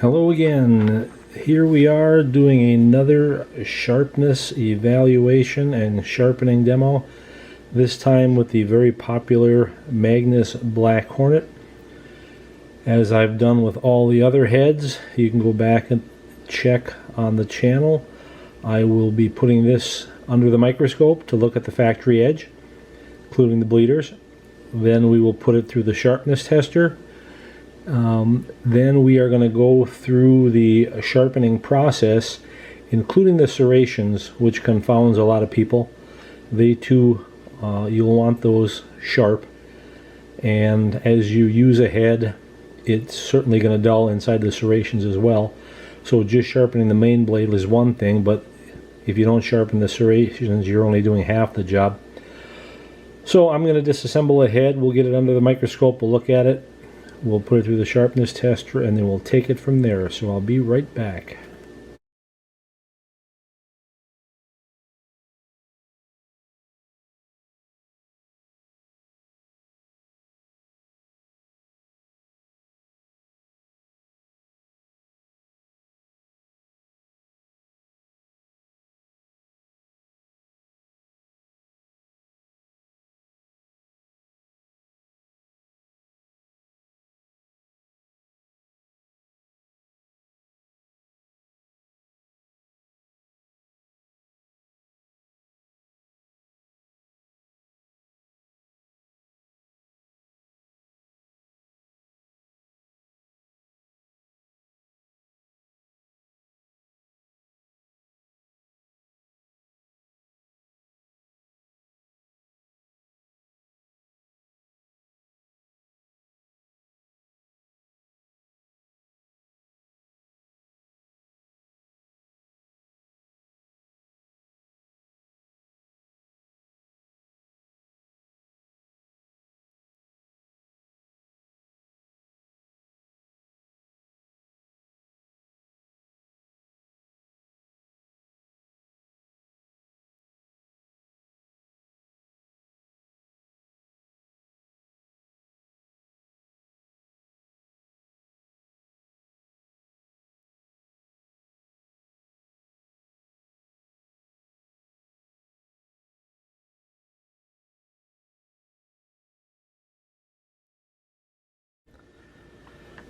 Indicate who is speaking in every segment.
Speaker 1: Hello again. Here we are doing another sharpness evaluation and sharpening demo. This time with the very popular Magnus Black Hornet. As I've done with all the other heads, you can go back and check on the channel. I will be putting this under the microscope to look at the factory edge, including the bleeders. Then we will put it through the sharpness tester. Then we are going to go through the sharpening process, including the serrations, which confounds a lot of people. They too, you'll want those sharp, and as you use a head, it's certainly going to dull inside the serrations as well. So just sharpening the main blade is one thing, but if you don't sharpen the serrations, you're only doing half the job. So I'm going to disassemble a head. We'll get it under the microscope, we'll look at it. We'll put it through the sharpness tester, and then we'll take it from there. So I'll be right back.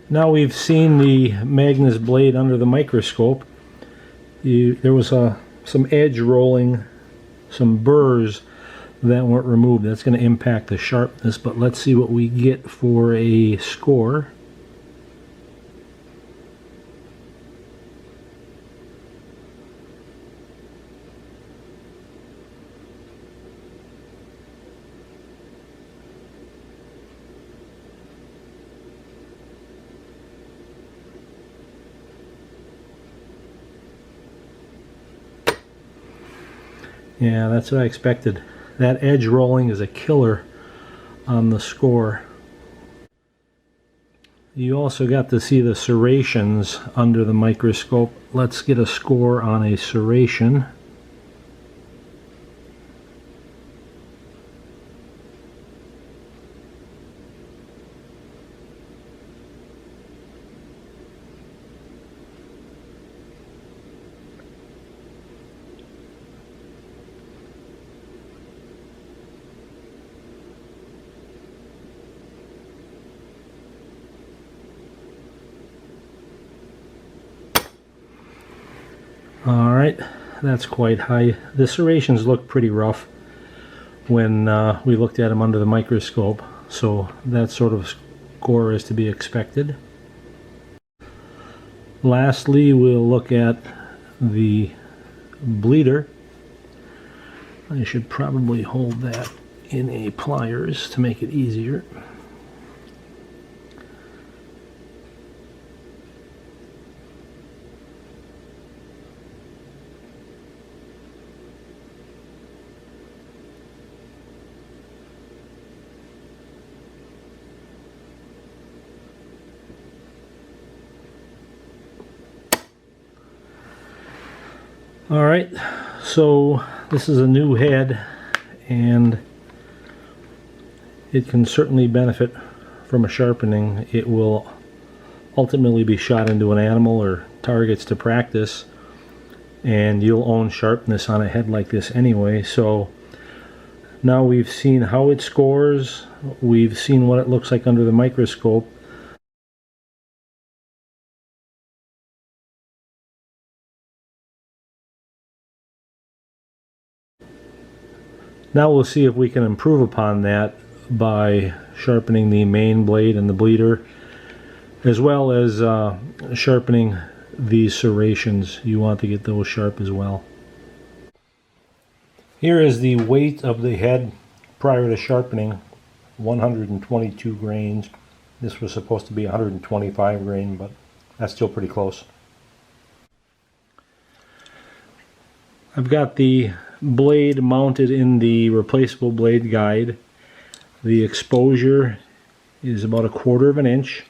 Speaker 1: Now we've seen the Magnus blade under the microscope. There was some edge rolling, some burrs that weren't removed. That's going to impact the sharpness, but let's see what we get for a score. Yeah, that's what I expected. That edge rolling is a killer on the score. You also got to see the serrations under the microscope. Let's get a score on a serration. Alright, that's quite high. The serrations look pretty rough when we looked at them under the microscope, so that sort of score is to be expected. Lastly, we'll look at the bleeder. I should probably hold that in a pliers to make it easier. Alright, so this is a new head, and it can certainly benefit from a sharpening. It will ultimately be shot into an animal or targets to practice, and you'll own sharpness on a head like this anyway. So now we've seen how it scores, we've seen what it looks like under the microscope. Now we'll see if we can improve upon that by sharpening the main blade and the bleeder, as well as sharpening these serrations. You want to get those sharp as well. Here is the weight of the head prior to sharpening, 122 grains. This was supposed to be 125 grain, but that's still pretty close. I've got the blade mounted in the replaceable blade guide. The exposure is about 1/4 of an inch.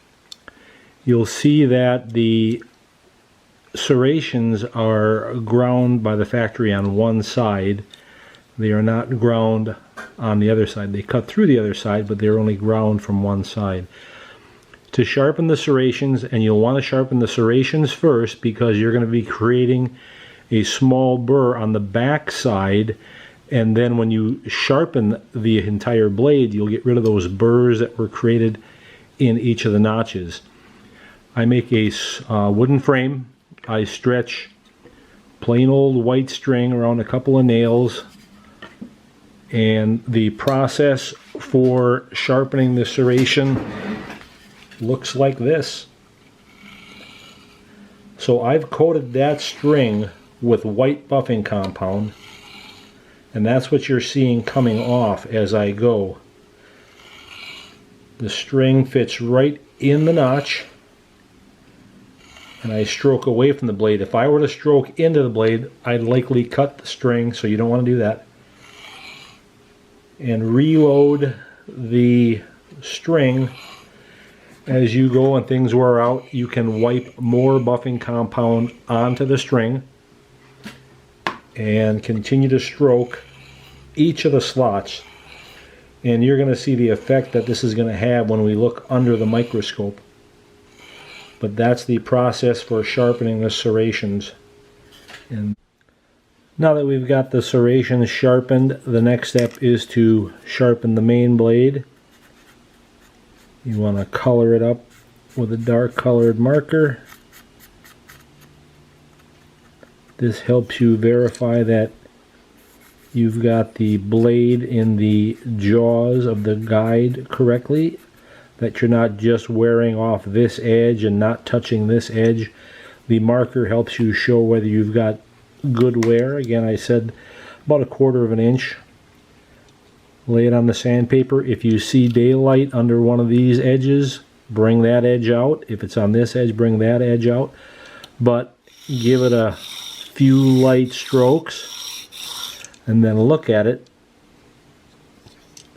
Speaker 1: You'll see that the serrations are ground by the factory on one side. They are not ground on the other side. They cut through the other side, but they're only ground from one side. To sharpen the serrations, and you'll want to sharpen the serrations first because you're going to be creating a small burr on the back side, and then when you sharpen the entire blade, you'll get rid of those burrs that were created in each of the notches. I make a wooden frame. I stretch plain old white string around a couple of nails, and the process for sharpening the serration looks like this. So I've coated that string with white buffing compound, and that's what you're seeing coming off as I go. The string fits right in the notch, and I stroke away from the blade. If I were to stroke into the blade, I'd likely cut the string, so you don't want to do that. And reload the string as you go and things wear out. You can wipe more buffing compound onto the string and continue to stroke each of the slots, and you're going to see the effect that this is going to have when we look under the microscope. But that's the process for sharpening the serrations. And now that we've got the serrations sharpened, the next step is to sharpen the main blade. You want to color it up with a dark colored marker. This helps you verify that you've got the blade in the jaws of the guide correctly, that you're not just wearing off this edge and not touching this edge. The marker helps you show whether you've got good wear. Again, I said about 1/4 of an inch. Lay it on the sandpaper. If you see daylight under one of these edges, bring that edge out. If it's on this edge, bring that edge out. But give it a few light strokes and then look at it.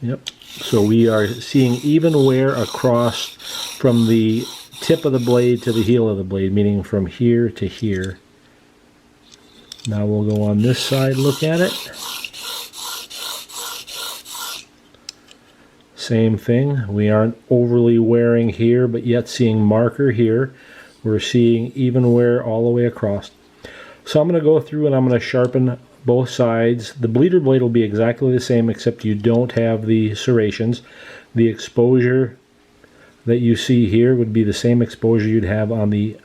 Speaker 1: Yep. So we are seeing even wear across from the tip of the blade to the heel of the blade, meaning from here to here. Now we'll go on this side, look at it. Same thing. We aren't overly wearing here, but yet seeing marker here. We're seeing even wear all the way across. So I'm going to go through and I'm going to sharpen both sides. The bleeder blade will be exactly the same, except you don't have the serrations. The exposure that you see here would be the same exposure you'd have on the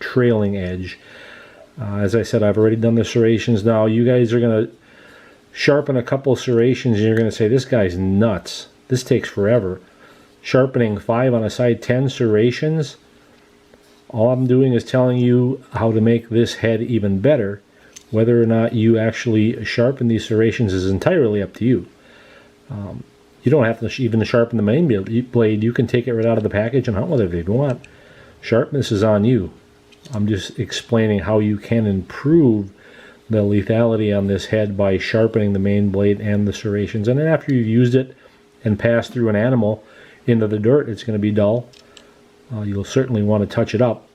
Speaker 1: trailing edge. As I said, I've already done the serrations. Now you guys are going to sharpen a couple of serrations and you're going to say, this guy's nuts. This takes forever. Sharpening 5 on a side 10 serrations, all I'm doing is telling you how to make this head even better. Whether or not you actually sharpen these serrations is entirely up to you. You don't have to even sharpen the main blade. You can take it right out of the package and hunt with it if you want. Sharpness is on you. I'm just explaining how you can improve the lethality on this head by sharpening the main blade and the serrations. And then after you've used it and passed through an animal into the dirt, it's going to be dull. You'll certainly want to touch it up.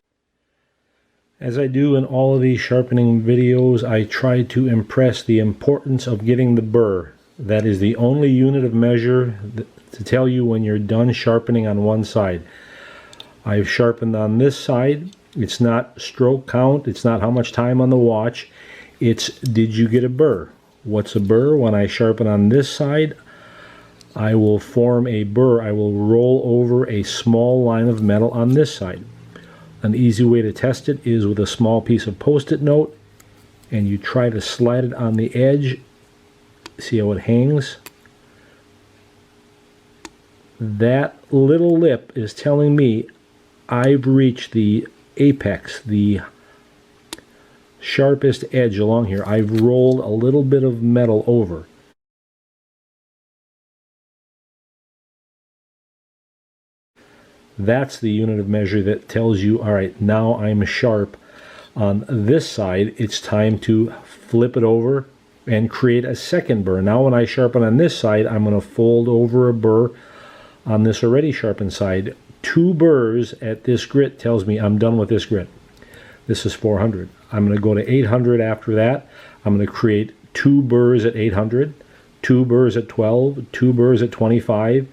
Speaker 1: As I do in all of these sharpening videos, I try to impress the importance of getting the burr. That is the only unit of measure to tell you when you're done sharpening on one side. I've sharpened on this side. It's not stroke count. It's not how much time on the watch. It's did you get a burr? What's a burr? When I sharpen on this side, I will form a burr. I will roll over a small line of metal on this side. An easy way to test it is with a small piece of Post-it note, and you try to slide it on the edge. See how it hangs? That little lip is telling me I've reached the apex, the sharpest edge along here. I've rolled a little bit of metal over. That's the unit of measure that tells you, all right, now I'm sharp on this side. It's time to flip it over and create a second burr. Now when I sharpen on this side, I'm going to fold over a burr on this already sharpened side. 2 burrs at this grit tells me I'm done with this grit. This is 400. I'm going to go to 800 after that. I'm going to create 2 burrs at 800, 2 burrs at 12, 2 burrs at 25.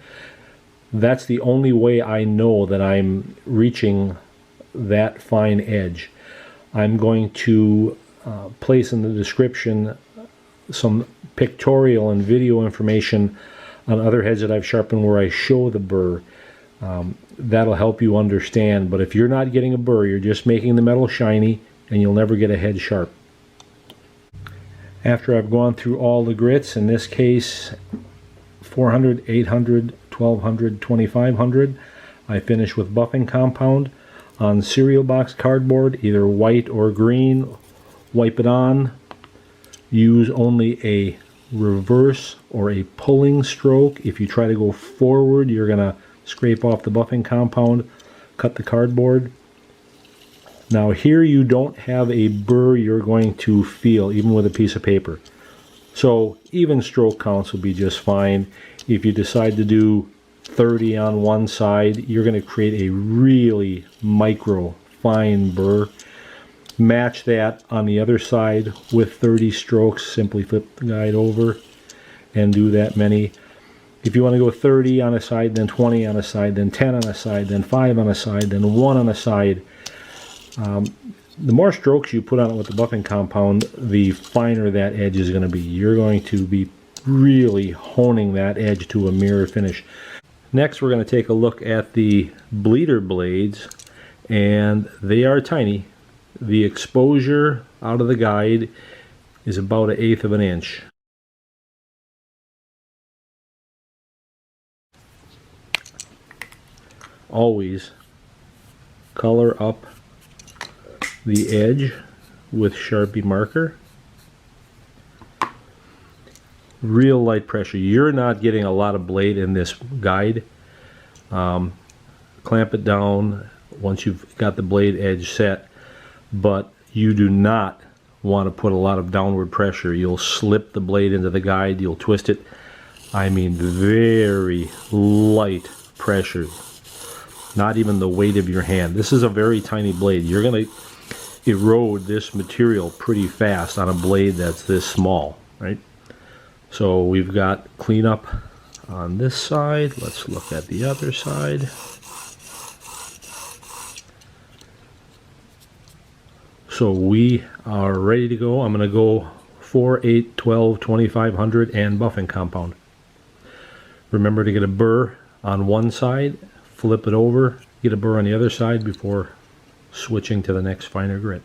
Speaker 1: That's the only way I know that I'm reaching that fine edge. I'm going to place in the description some pictorial and video information on other heads that I've sharpened where I show the burr. That'll help you understand. But if you're not getting a burr, you're just making the metal shiny, and you'll never get a head sharp. After I've gone through all the grits, in this case 400, 800, 1200, 2500, I finish with buffing compound on cereal box cardboard, either white or green. Wipe it on. Use only a reverse or a pulling stroke. If you try to go forward, you're going to scrape off the buffing compound, cut the cardboard. Now here you don't have a burr you're going to feel, even with a piece of paper. So even stroke counts will be just fine. If you decide to do 30 on one side, you're going to create a really micro fine burr. Match that on the other side with 30 strokes. Simply flip the guide over and do that many. If you want to go 30 on a side, then 20 on a side, then 10 on a side, then 5 on a side, then 1 on a side, the more strokes you put on it with the buffing compound, the finer that edge is going to be. You're going to be really honing that edge to a mirror finish. Next, we're going to take a look at the bleeder blades, and they are tiny. The exposure out of the guide is about 1/8 of an inch. Always color up the edge with Sharpie marker. Real light pressure. You're not getting a lot of blade in this guide. Clamp it down once you've got the blade edge set, but you do not want to put a lot of downward pressure. You'll slip the blade into the guide, you'll twist it. I mean very light pressure. Not even the weight of your hand. This is a very tiny blade. You're going to erode this material pretty fast on a blade that's this small, right? So we've got cleanup on this side. Let's look at the other side. So we are ready to go. I'm going to go 4, 8, 12, 2500 and buffing compound. Remember to get a burr on one side, flip it over, get a burr on the other side before switching to the next finer grit.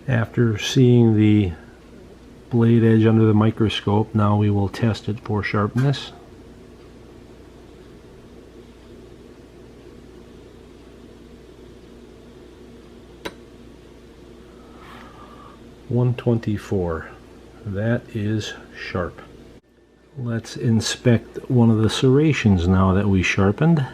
Speaker 1: After seeing the blade edge under the microscope, now we will test it for sharpness. .124. That is sharp. Let's inspect one of the serrations now that we sharpened.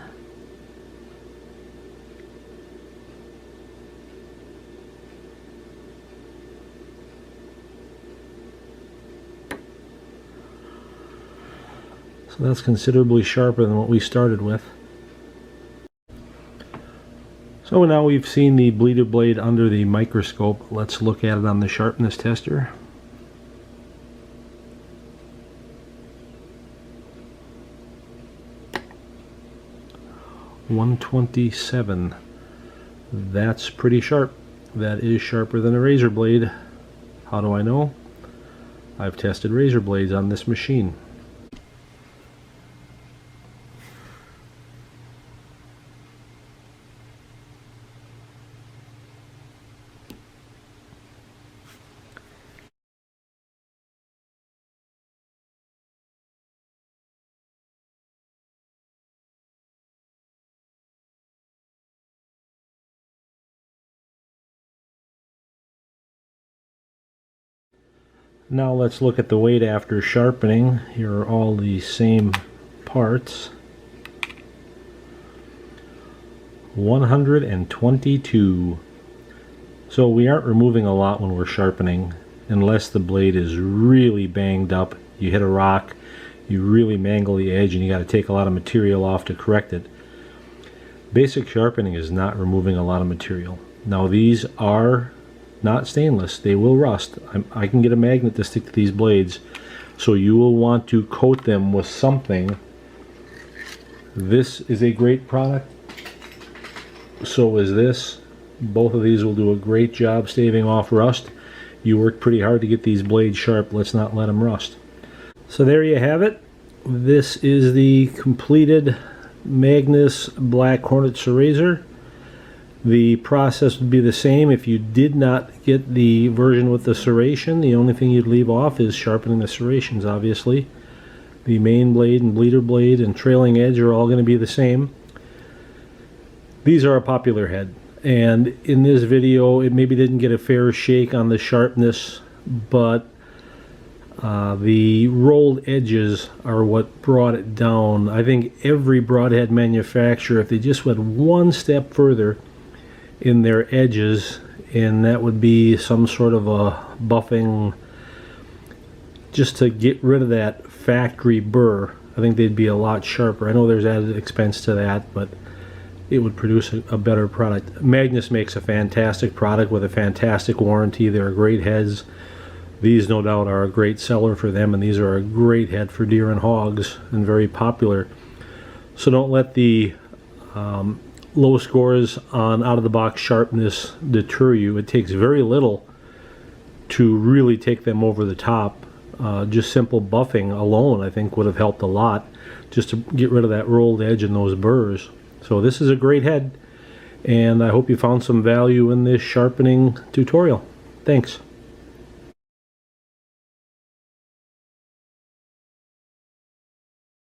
Speaker 1: So that's considerably sharper than what we started with. So now we've seen the bleeder blade under the microscope. Let's look at it on the sharpness tester. .127. That's pretty sharp. That is sharper than a razor blade. How do I know? I've tested razor blades on this machine. Now let's look at the weight after sharpening. Here are all the same parts. 122. So we aren't removing a lot when we're sharpening, unless the blade is really banged up. You hit a rock, you really mangle the edge, and you got to take a lot of material off to correct it. Basic sharpening is not removing a lot of material. Now these are not stainless. They will rust. I can get a magnet to stick to these blades, so you will want to coat them with something. This is a great product. So is this. Both of these will do a great job staving off rust. You worked pretty hard to get these blades sharp. Let's not let them rust. So there you have it. This is the completed Magnus Black Hornet serrator. The process would be the same if you did not get the version with the serration. The only thing you'd leave off is sharpening the serrations, obviously. The main blade and bleeder blade and trailing edge are all going to be the same. These are a popular head, and in this video it maybe didn't get a fair shake on the sharpness, but the rolled edges are what brought it down. I think every broadhead manufacturer, if they just went one step further in their edges, and that would be some sort of a buffing just to get rid of that factory burr, I think they'd be a lot sharper. I know there's added expense to that, but it would produce a better product. Magnus makes a fantastic product with a fantastic warranty. They're great heads. These no doubt are a great seller for them, and these are a great head for deer and hogs and very popular. So don't let the low scores on out-of-the-box sharpness deter you. It takes very little to really take them over the top. Just simple buffing alone, I think, would have helped a lot, just to get rid of that rolled edge and those burrs. So this is a great head, and I hope you found some value in this sharpening tutorial. Thanks.